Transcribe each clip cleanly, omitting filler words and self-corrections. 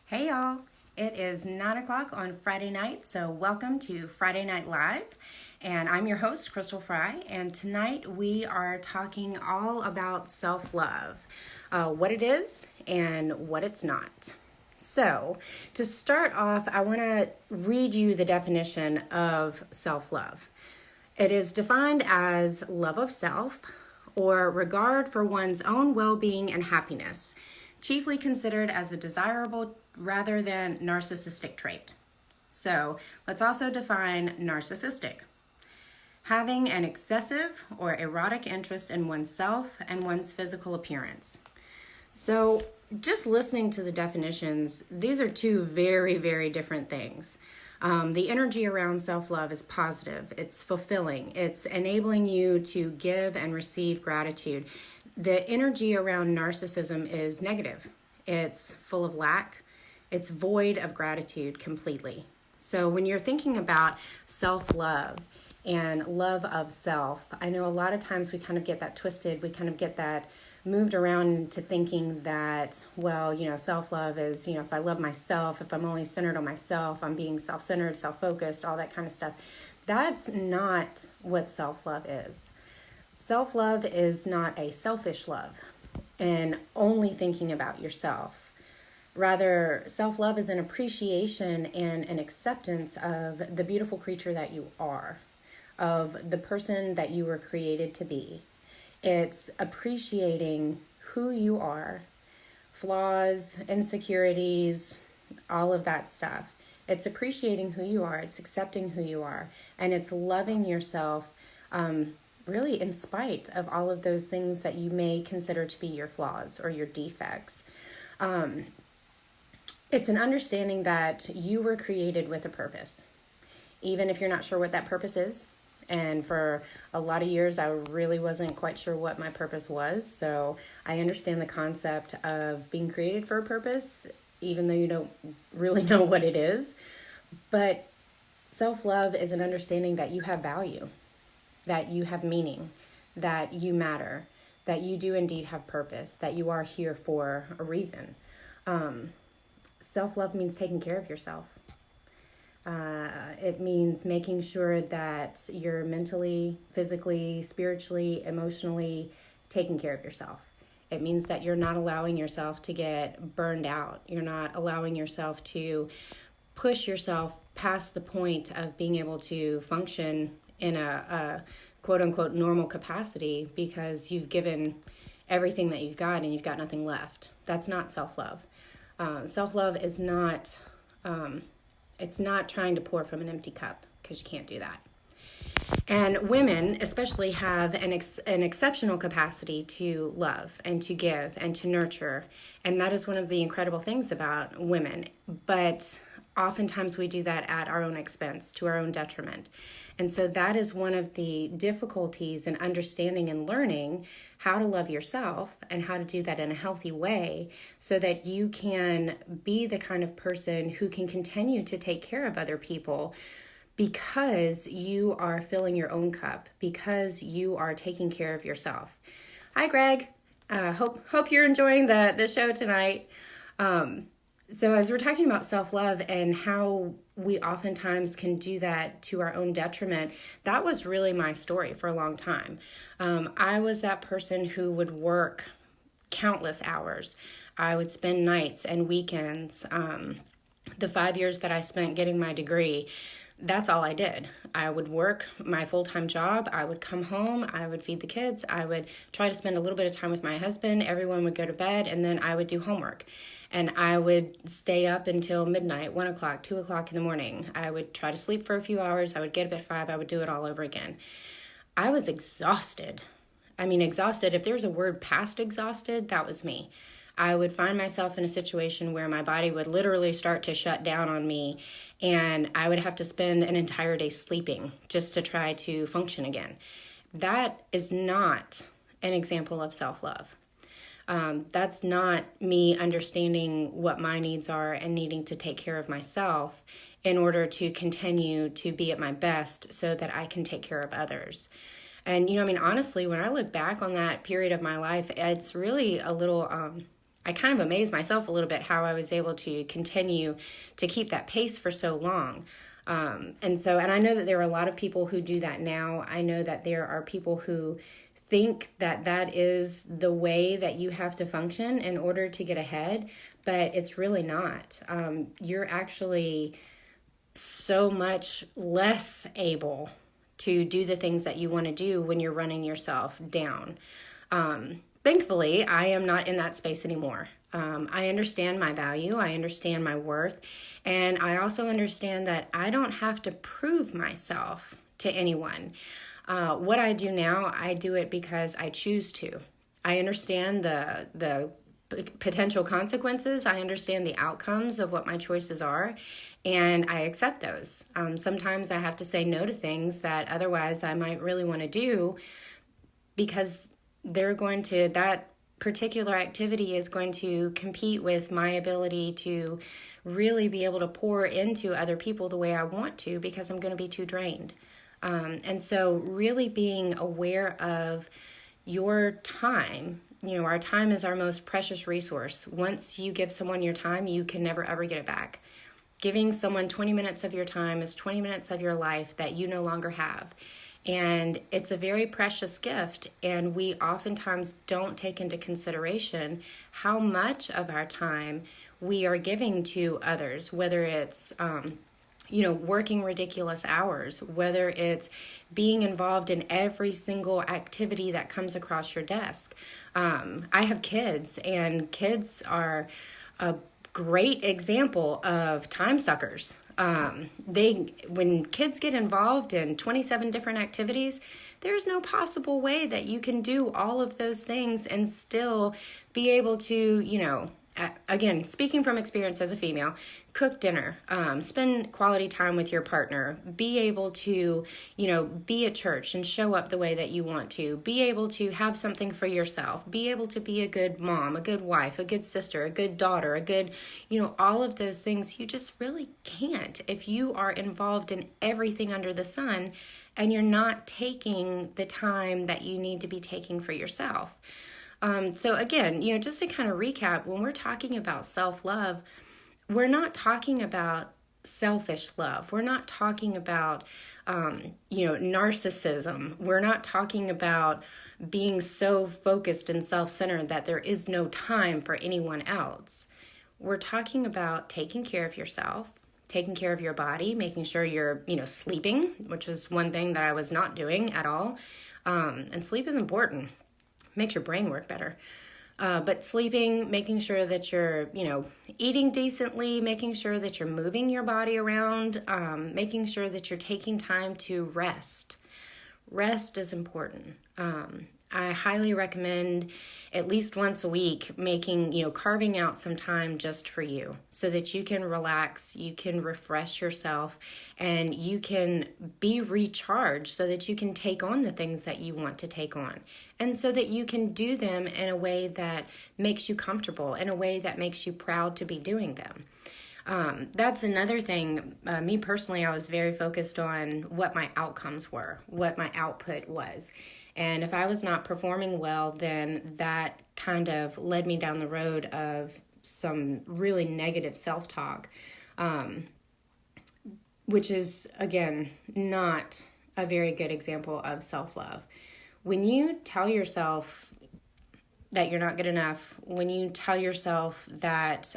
Hey y'all, it is 9 o'clock on Friday night, so welcome to Friday Night Live. And I'm your host, Crystal Fry, and tonight we are talking all about self-love, what it is and what it's not. So, to start off, I want to read you the definition of self-love. It is defined as love of self or regard for one's own well-being and happiness, chiefly considered as a desirable rather than narcissistic trait. So let's also define narcissistic. Having an excessive or erotic interest in oneself and one's physical appearance. So just listening to the definitions, these are two very, very different things. The energy around self-love is positive, it's fulfilling, it's enabling you to give and receive gratitude. The energy around narcissism is negative. It's full of lack. It's void of gratitude completely. So when you're thinking about self-love and love of self, I know a lot of times we kind of get that twisted. We kind of get that moved around into thinking that, well, self-love is, if I love myself, if I'm only centered on myself, I'm being self-centered, self-focused, all that kind of stuff. That's not what self-love is. Self-love is not a selfish love and only thinking about yourself. Rather, self-love is an appreciation and an acceptance of the beautiful creature that you are, of the person that you were created to be. It's appreciating who you are, flaws, insecurities, all of that stuff. It's appreciating who you are, it's accepting who you are, and it's loving yourself really in spite of all of those things that you may consider to be your flaws or your defects. It's an understanding that you were created with a purpose, even if you're not sure what that purpose is. And for a lot of years, I really wasn't quite sure what my purpose was. So I understand the concept of being created for a purpose, even though you don't really know what it is. But self-love is an understanding that you have value, that you have meaning, that you matter, that you do indeed have purpose, that you are here for a reason. Self-love means taking care of yourself. It means making sure that you're mentally, physically, spiritually, emotionally taking care of yourself. It means that you're not allowing yourself to get burned out. You're not allowing yourself to push yourself past the point of being able to function in a quote-unquote normal capacity because you've given everything that you've got and you've got nothing left. That's not self-love. Self-love is not, it's not trying to pour from an empty cup, because you can't do that. And women especially have an exceptional capacity to love and to give and to nurture. And that is one of the incredible things about women. But oftentimes we do that at our own expense, to our own detriment. And so that is one of the difficulties in understanding and learning how to love yourself and how to do that in a healthy way so that you can be the kind of person who can continue to take care of other people because you are filling your own cup, because you are taking care of yourself. Hi, Greg. Hope you're enjoying the show tonight. So as we're talking about self-love and how we oftentimes can do that to our own detriment, that was really my story for a long time. I was that person who would work countless hours. I would spend nights and weekends. The 5 years that I spent getting my degree, that's all I did. I would work my full-time job. I would come home. I would feed the kids. I would try to spend a little bit of time with my husband. Everyone would go to bed, and then I would do homework. And I would stay up until midnight, 1 o'clock, 2 o'clock in the morning. I would try to sleep for a few hours. I would get up at 5. I would do it all over again. I was exhausted. I mean, exhausted. If there's a word past exhausted, that was me. I would find myself in a situation where my body would literally start to shut down on me, and I would have to spend an entire day sleeping just to try to function again. That is not an example of self-love. That's not me understanding what my needs are and needing to take care of myself in order to continue to be at my best so that I can take care of others. And, honestly, when I look back on that period of my life, it's really a little I kind of amazed myself a little bit how I was able to continue to keep that pace for so long. And I know that there are a lot of people who do that now. I know that there are people who think that that is the way that you have to function in order to get ahead, but it's really not. You're actually so much less able to do the things that you want to do when you're running yourself down. Thankfully, I am not in that space anymore. I understand my value, I understand my worth, and I also understand that I don't have to prove myself to anyone. What I do now, I do it because I choose to. I understand the potential consequences. I understand the outcomes of what my choices are, and I accept those. Sometimes I have to say no to things that otherwise I might really want to do because that particular activity is going to compete with my ability to really be able to pour into other people the way I want to, because I'm going to be too drained. And so really being aware of your time. Our time is our most precious resource. Once you give someone your time, you can never ever get it back. Giving someone 20 minutes of your time is 20 minutes of your life that you no longer have. And it's a very precious gift, and we oftentimes don't take into consideration how much of our time we are giving to others, whether it's working ridiculous hours, whether it's being involved in every single activity that comes across your desk. I have kids, and kids are a great example of time suckers. When kids get involved in 27 different activities, there's no possible way that you can do all of those things and still be able to, again, speaking from experience as a female, cook dinner, spend quality time with your partner, be able to, be at church and show up the way that you want to, be able to have something for yourself, be able to be a good mom, a good wife, a good sister, a good daughter, a good, all of those things. You just really can't if you are involved in everything under the sun and you're not taking the time that you need to be taking for yourself. So again, just to kind of recap, when we're talking about self-love, we're not talking about selfish love. We're not talking about, narcissism. We're not talking about being so focused and self-centered that there is no time for anyone else. We're talking about taking care of yourself, taking care of your body, making sure you're, sleeping, which was one thing that I was not doing at all. And sleep is important. Makes your brain work better. But sleeping, making sure that you're, eating decently, making sure that you're moving your body around, making sure that you're taking time to rest. Rest is important. I highly recommend at least once a week carving out some time just for you so that you can relax, you can refresh yourself, and you can be recharged so that you can take on the things that you want to take on. And so that you can do them in a way that makes you comfortable, in a way that makes you proud to be doing them. That's another thing. Me personally, I was very focused on what my outcomes were, what my output was. And if I was not performing well, then that kind of led me down the road of some really negative self-talk, which is, again, not a very good example of self-love. When you tell yourself that you're not good enough, when you tell yourself that,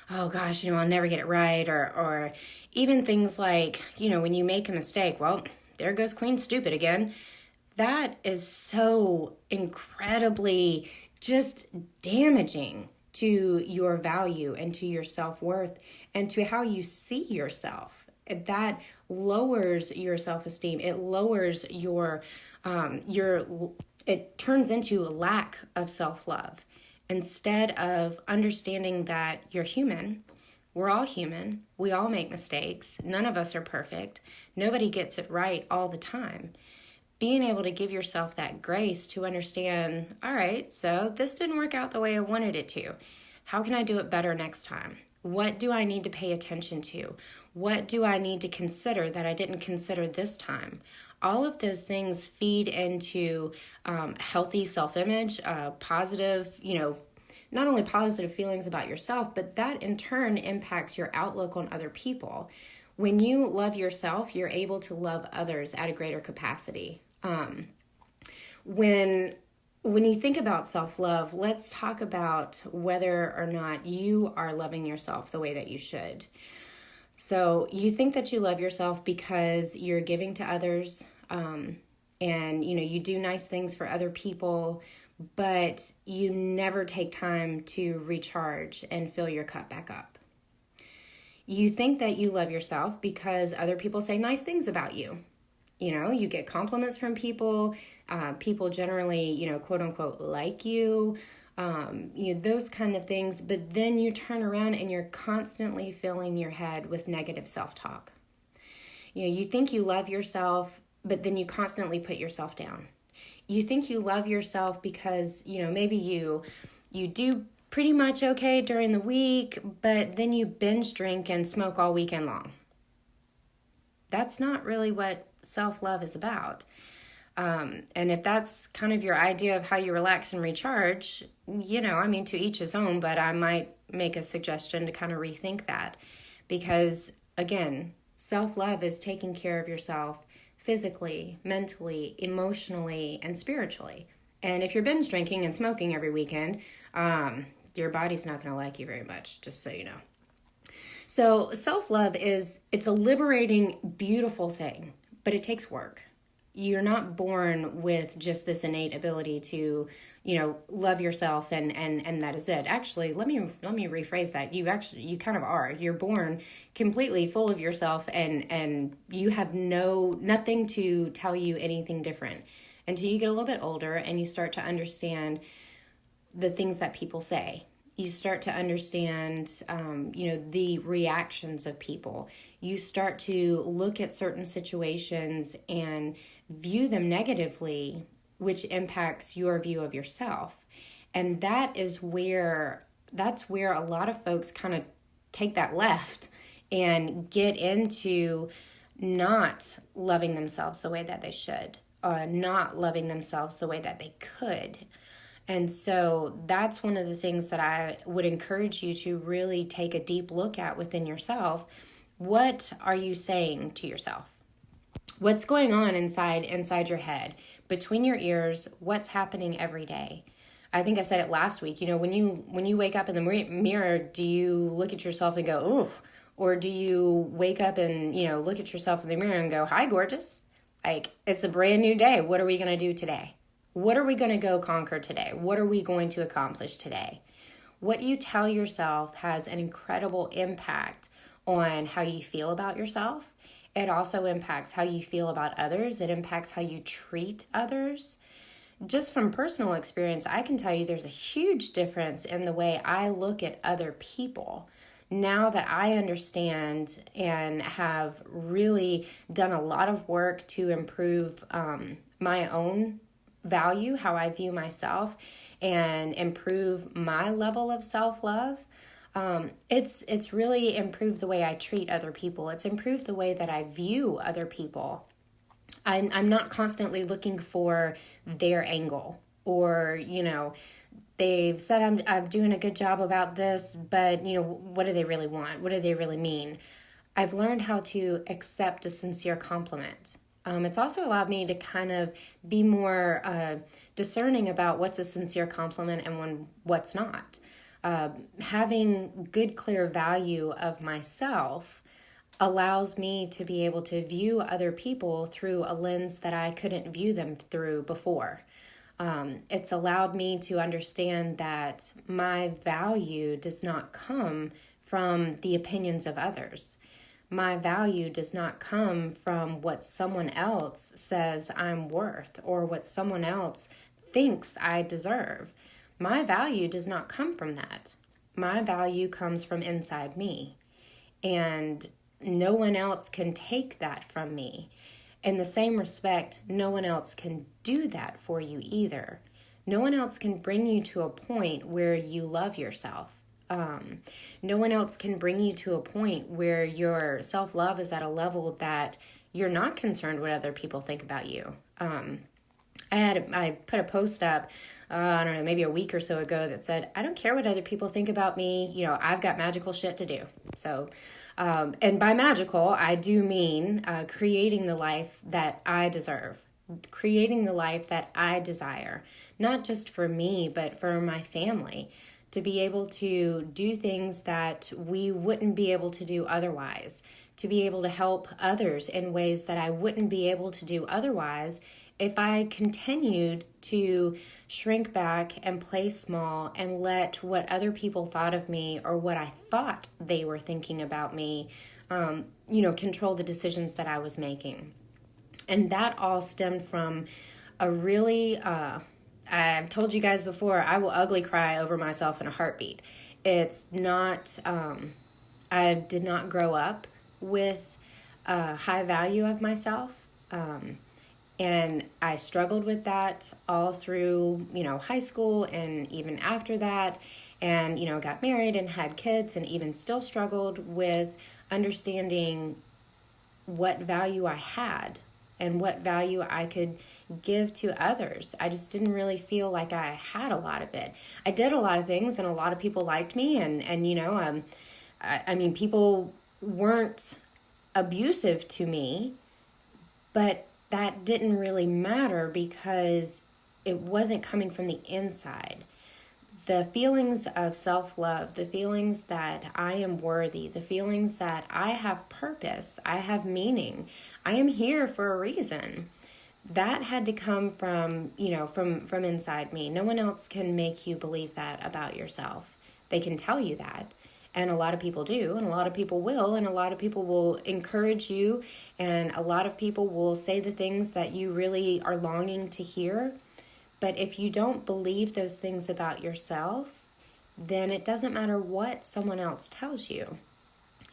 oh gosh, I'll never get it right, or even things like, when you make a mistake, well, there goes Queen Stupid again. That is so incredibly just damaging to your value and to your self-worth and to how you see yourself. That lowers your self-esteem. It lowers it turns into a lack of self-love. Instead of understanding that you're human, we're all human, we all make mistakes, none of us are perfect, nobody gets it right all the time. Being able to give yourself that grace to understand, all right, so this didn't work out the way I wanted it to. How can I do it better next time? What do I need to pay attention to? What do I need to consider that I didn't consider this time? All of those things feed into healthy self-image, positive, not only positive feelings about yourself, but that in turn impacts your outlook on other people. When you love yourself, you're able to love others at a greater capacity. When you think about self-love, let's talk about whether or not you are loving yourself the way that you should. So you think that you love yourself because you're giving to others, and you do nice things for other people, but you never take time to recharge and fill your cup back up. You think that you love yourself because other people say nice things about you. You get compliments from people. People generally, quote unquote, like you. Those kind of things. But then you turn around and you're constantly filling your head with negative self-talk. You think you love yourself, but then you constantly put yourself down. You think you love yourself because, maybe you do pretty much okay during the week, but then you binge drink and smoke all weekend long. That's not really what self-love is about. And if that's kind of your idea of how you relax and recharge, to each his own, but I might make a suggestion to kind of rethink that. Because, again, self-love is taking care of yourself physically, mentally, emotionally, and spiritually. And if you're binge drinking and smoking every weekend, your body's not going to like you very much, just so you know. So self-love it's a liberating, beautiful thing, but it takes work. You're not born with just this innate ability to, love yourself and that is it. Actually, let me rephrase that. You kind of are. You're born completely full of yourself and you have nothing to tell you anything different until you get a little bit older and you start to understand the things that people say. You start to understand, the reactions of people. You start to look at certain situations and view them negatively, which impacts your view of yourself. And that's where a lot of folks kind of take that left and get into not loving themselves the way that they should, not loving themselves the way that they could. And so that's one of the things that I would encourage you to really take a deep look at within yourself. What are you saying to yourself? What's going on inside your head, between your ears? What's happening every day? I think I said it last week. When you wake up in the mirror, do you look at yourself and go, "Ooh," or do you wake up and look at yourself in the mirror and go, "Hi, gorgeous. Like, it's a brand new day. What are we going to do today? What are we going to go conquer today? What are we going to accomplish today?" What you tell yourself has an incredible impact on how you feel about yourself. It also impacts how you feel about others. It impacts how you treat others. Just from personal experience, I can tell you there's a huge difference in the way I look at other people. Now that I understand and have really done a lot of work to improve my own value, how I view myself, and improve my level of self-love, it's really improved the way I treat other people. It's improved the way that I view other people. I'm not constantly looking for their angle or, they've said I'm doing a good job about this, but, what do they really want? What do they really mean? I've learned how to accept a sincere compliment. It's also allowed me to kind of be more discerning about what's a sincere compliment and what's not. Having good, clear value of myself allows me to be able to view other people through a lens that I couldn't view them through before. It's allowed me to understand that my value does not come from the opinions of others. My value does not come from what someone else says I'm worth or what someone else thinks I deserve. My value does not come from that. My value comes from inside me. And no one else can take that from me. In the same respect, no one else can do that for you either. No one else can bring you to a point where you love yourself. No one else can bring you to a point where your self-love is at a level that you're not concerned what other people think about you. I put a post up, I don't know, maybe a week or so ago that said, I don't care what other people think about me. You know, I've got magical shit to do. So, and by magical, I do mean creating the life that I deserve, creating the life that I desire, not just for me, but for my family, to be able to do things that we wouldn't be able to do otherwise, to be able to help others in ways that I wouldn't be able to do otherwise if I continued to shrink back and play small and let what other people thought of me or what I thought they were thinking about me, control the decisions that I was making. And that all stemmed from a really, I've told you guys before, I will ugly cry over myself in a heartbeat. It's not, I did not grow up with a high value of myself. And I struggled with that all through, high school and even after that. And, got married and had kids and even still struggled with understanding what value I had and what value I could give to others. I just didn't really feel like I had a lot of it. I did a lot of things and a lot of people liked me. And people weren't abusive to me, but that didn't really matter because it wasn't coming from the inside. The feelings of self-love, the feelings that I am worthy, the feelings that I have purpose, I have meaning, I am here for a reason. That had to come from, from inside me. No one else can make you believe that about yourself. They can tell you that. And a lot of people do, and a lot of people will, and a lot of people will encourage you, and a lot of people will say the things that you really are longing to hear. But if you don't believe those things about yourself, then it doesn't matter what someone else tells you.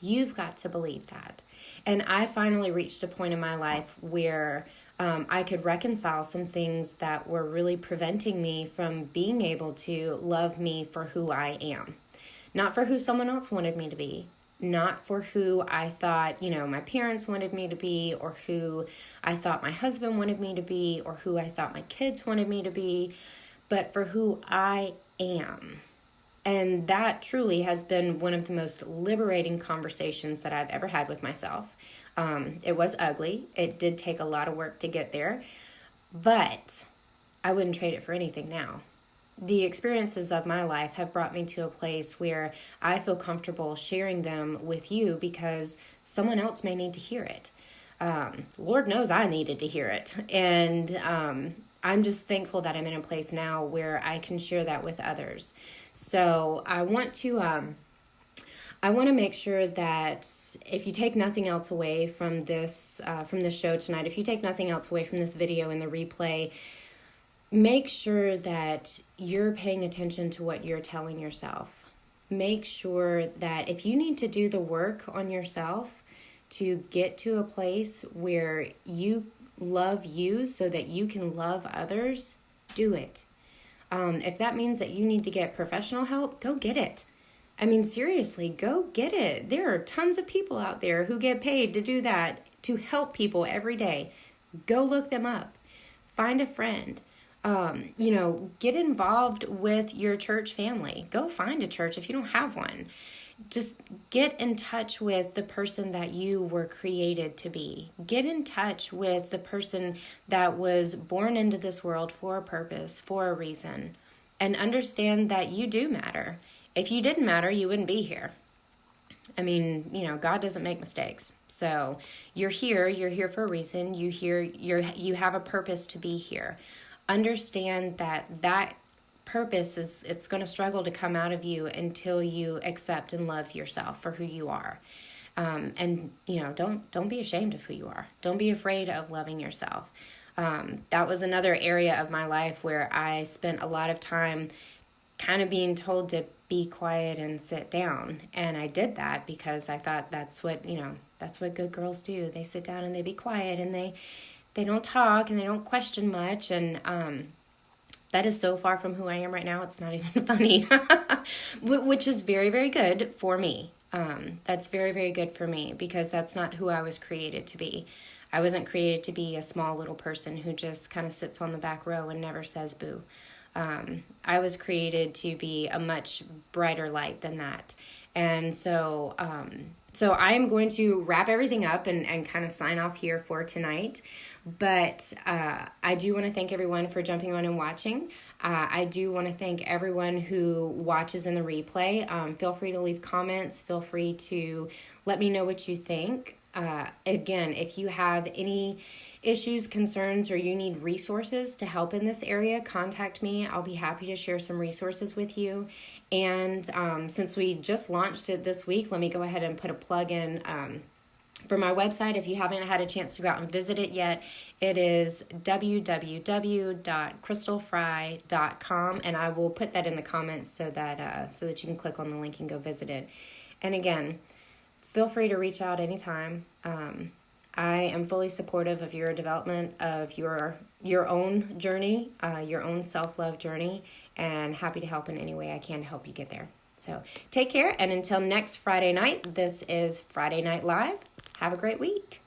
You've got to believe that. And I finally reached a point in my life where I could reconcile some things that were really preventing me from being able to love me for who I am. Not for who someone else wanted me to be, not for who I thought, my parents wanted me to be, or who I thought my husband wanted me to be, or who I thought my kids wanted me to be, but for who I am. And that truly has been one of the most liberating conversations that I've ever had with myself. It was ugly. It did take a lot of work to get there, but I wouldn't trade it for anything now. The experiences of my life have brought me to a place where I feel comfortable sharing them with you because someone else may need to hear it. Lord knows I needed to hear it. And I'm just thankful that I'm in a place now where I can share that with others. So I want to make sure that if you take nothing else away from this show tonight, if you take nothing else away from this video and the replay, make sure that you're paying attention to what you're telling yourself. Make sure that if you need to do the work on yourself to get to a place where you love you so that you can love others, do it. If that means that you need to get professional help, go get it. Seriously, go get it. There are tons of people out there who get paid to do that, to help people every day. Go look them up. Find a friend. Get involved with your church family. Go find a church if you don't have one. Just get in touch with the person that you were created to be. Get in touch with the person that was born into this world for a purpose, for a reason, and understand that you do matter. If you didn't matter, you wouldn't be here. God doesn't make mistakes. So you're here for a reason. You have a purpose to be here. Understand that purpose it's going to struggle to come out of you until you accept and love yourself for who you are. Don't be ashamed of who you are. Don't be afraid of loving yourself. That was another area of my life where I spent a lot of time kind of being told to be quiet and sit down. And I did that because I thought that's what good girls do. They sit down and they be quiet and they don't talk and they don't question much. And that is so far from who I am right now. It's not even funny, which is very, very good for me. That's very, very good for me because that's not who I was created to be. I wasn't created to be a small little person who just kind of sits on the back row and never says boo. I was created to be a much brighter light than that. And so I am going to wrap everything up and kind of sign off here for tonight. But I do want to thank everyone for jumping on and watching. I do want to thank everyone who watches in the replay. Feel free to leave comments. Feel free to let me know what you think. Again, if you have any issues, concerns, or you need resources to help in this area, contact me. I'll be happy to share some resources with you. And since we just launched it this week, let me go ahead and put a plug in for my website. If you haven't had a chance to go out and visit it yet, it is www.crystalfry.com, and I will put that in the comments so that you can click on the link and go visit it. And again, feel free to reach out anytime. I am fully supportive of your development of your own journey, your own self-love journey, and happy to help in any way I can to help you get there. So take care, and until next Friday night, this is Friday Night Live. Have a great week.